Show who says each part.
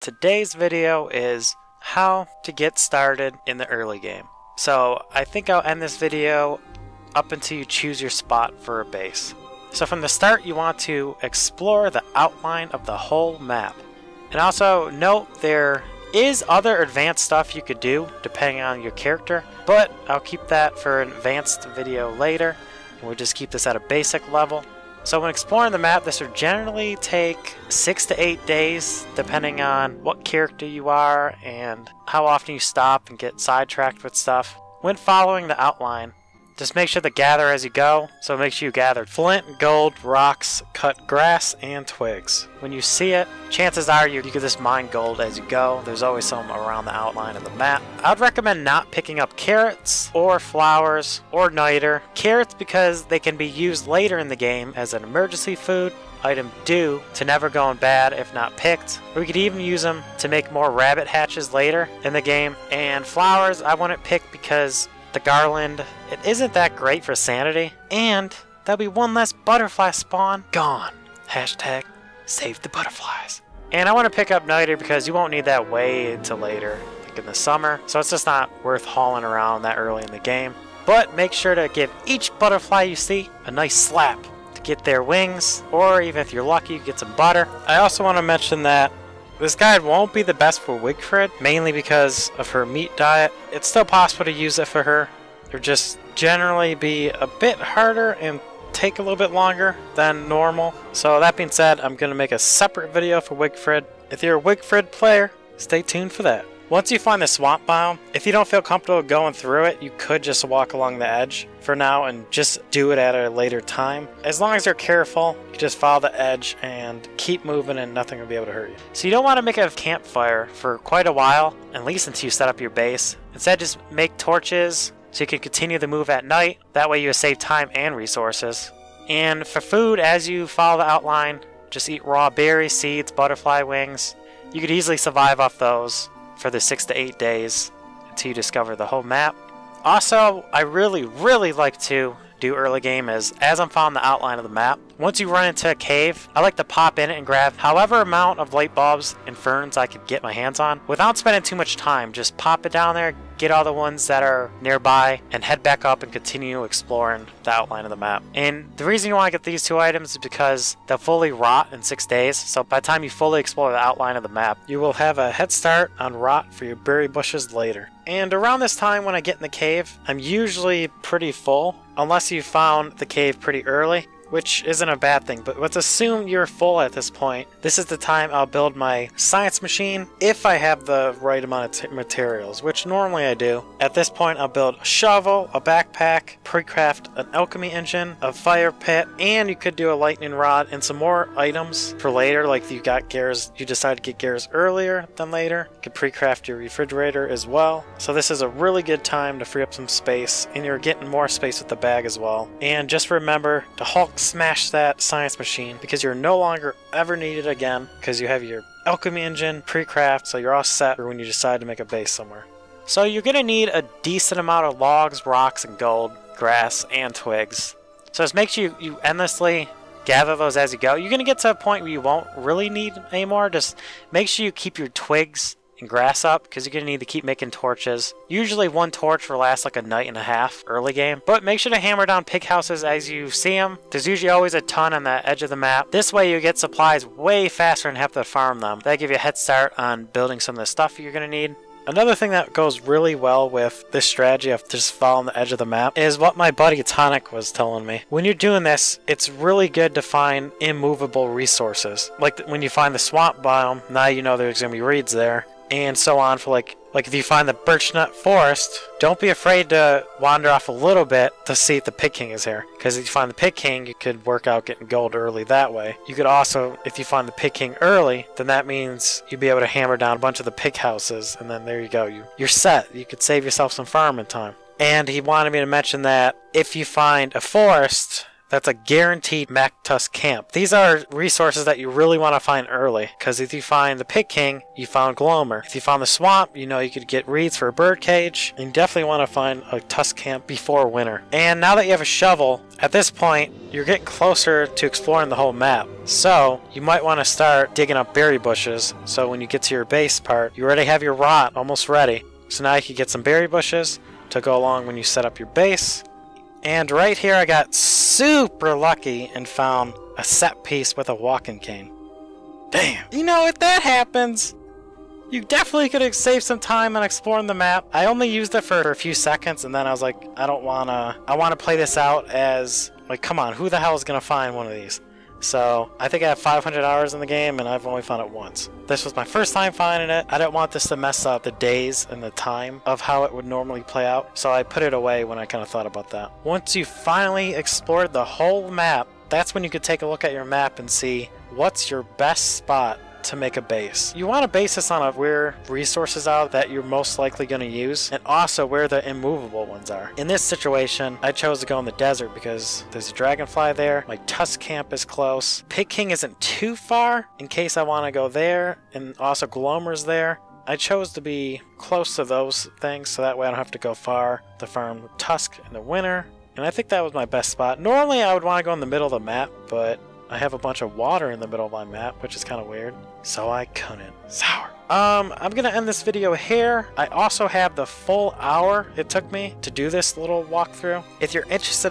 Speaker 1: Today's video is how to get started in the early game. So I think I'll end this video up until you choose your spot for a base. So from the start you want to explore the outline of the whole map. And also note there is other advanced stuff you could do depending on your character, but I'll keep that for an advanced video later, and we'll just keep this at a basic level. So when exploring the map, this will generally take 6 to 8 days depending on what character you are and how often you stop and get sidetracked with stuff. When following the outline, just make sure to gather as you go, so make sure you gather flint, gold, rocks, cut grass, and twigs. When you see it, chances are you can just mine gold as you go. There's always some around the outline of the map. I would recommend not picking up carrots or flowers or niter. Carrots because they can be used later in the game as an emergency food item due to never going bad if not picked. Or we could even use them to make more rabbit hatches later in the game. And flowers I wouldn't pick because the garland, it isn't that great for sanity, and there'll be one less butterfly spawn gone. Hashtag save the butterflies. And I want to pick up niter because you won't need that way until later, like in the summer, so it's just not worth hauling around that early in the game. But make sure to give each butterfly you see a nice slap to get their wings, or even if you're lucky you get some butter. I also want to mention that this guide won't be the best for Wigfrid, mainly because of her meat diet. It's still possible to use it for her. It'll just generally be a bit harder and take a little bit longer than normal. So that being said, I'm going to make a separate video for Wigfrid. If you're a Wigfrid player, stay tuned for that. Once you find the swamp biome, if you don't feel comfortable going through it, you could just walk along the edge for now and just do it at a later time. As long as you're careful, you just follow the edge and keep moving and nothing will be able to hurt you. So you don't want to make a campfire for quite a while, at least until you set up your base. Instead, just make torches so you can continue the move at night. That way you save time and resources. And for food, as you follow the outline, just eat raw berries, seeds, butterfly wings. You could easily survive off those for the 6 to 8 days until you discover the whole map. Also, I really like to do early game is, as I'm following the outline of the map, once you run into a cave, I like to pop in it and grab however amount of light bulbs and ferns I could get my hands on without spending too much time. Just pop it down there, get all the ones that are nearby, and head back up and continue exploring the outline of the map. And the reason you want to get these 2 items is because they'll fully rot in 6 days, so by the time you fully explore the outline of the map, you will have a head start on rot for your berry bushes later. And around this time when I get in the cave, I'm usually pretty full, unless you found the cave pretty early, which isn't a bad thing, but let's assume you're full at this point. This is the time I'll build my science machine if I have the right amount of materials, which normally I do. At this point I'll build a shovel, a backpack, pre-craft an alchemy engine, a fire pit, and you could do a lightning rod and some more items for later, like you got gears, you decide to get gears earlier than later. You could pre-craft your refrigerator as well. So this is a really good time to free up some space, and you're getting more space with the bag as well. And just remember to Hulk smash that science machine because you're no longer ever needed again because you have your alchemy engine pre-craft, so you're all set for when you decide to make a base somewhere. So you're going to need a decent amount of logs, rocks, and gold, grass, and twigs. So just make sure you endlessly gather those as you go. You're going to get to a point where you won't really need any more. Just make sure you keep your twigs and grass up because you're going to need to keep making torches. Usually 1 torch will last like a night and a half early game, but make sure to hammer down pig houses as you see them. There's usually always a ton on the edge of the map. This way you get supplies way faster and have to farm them. That'll give you a head start on building some of the stuff you're going to need. Another thing that goes really well with this strategy of just following the edge of the map is what my buddy Tonic was telling me. When you're doing this, it's really good to find immovable resources. Like when you find the swamp biome, now you know there's going to be reeds there. And so on for like if you find the birch nut forest, don't be afraid to wander off a little bit to see if the pig king is here. Because if you find the pig king, you could work out getting gold early that way. You could also, if you find the pig king early, then that means you'd be able to hammer down a bunch of the pig houses, and then there you go. You're set. You could save yourself some farming time. And he wanted me to mention that if you find a forest, that's a guaranteed Mac Tusk camp. These are resources that you really want to find early, because if you find the Pig King, you found Gloamer. If you found the swamp, you know you could get reeds for a bird cage, and you definitely want to find a Tusk camp before winter. And now that you have a shovel, at this point, you're getting closer to exploring the whole map. So, you might want to start digging up berry bushes, so when you get to your base part, you already have your rot almost ready. So now you can get some berry bushes to go along when you set up your base. And right here I got super lucky and found a set piece with a walking cane. Damn! You know, if that happens, you definitely could have saved some time on exploring the map. I only used it for a few seconds, and then I was like, I want to play this out as, like, come on, who the hell is going to find one of these? So, I think I have 500 hours in the game, and I've only found it once. This was my first time finding it. I didn't want this to mess up the days and the time of how it would normally play out, so I put it away when I kind of thought about that. Once you finally explored the whole map, that's when you could take a look at your map and see what's your best spot to make a base. You want to base this on where resources are that you're most likely going to use, and also where the immovable ones are. In this situation, I chose to go in the desert because there's a dragonfly there, my Tusk camp is close, Pig King isn't too far in case I want to go there, and also Gloamer's there. I chose to be close to those things so that way I don't have to go far to farm Tusk in the winter, and I think that was my best spot. Normally I would want to go in the middle of the map, but I have a bunch of water in the middle of my map, which is kind of weird, so I couldn't. Sour. I'm gonna end this video here. I also have the full hour it took me to do this little walkthrough. If you're interested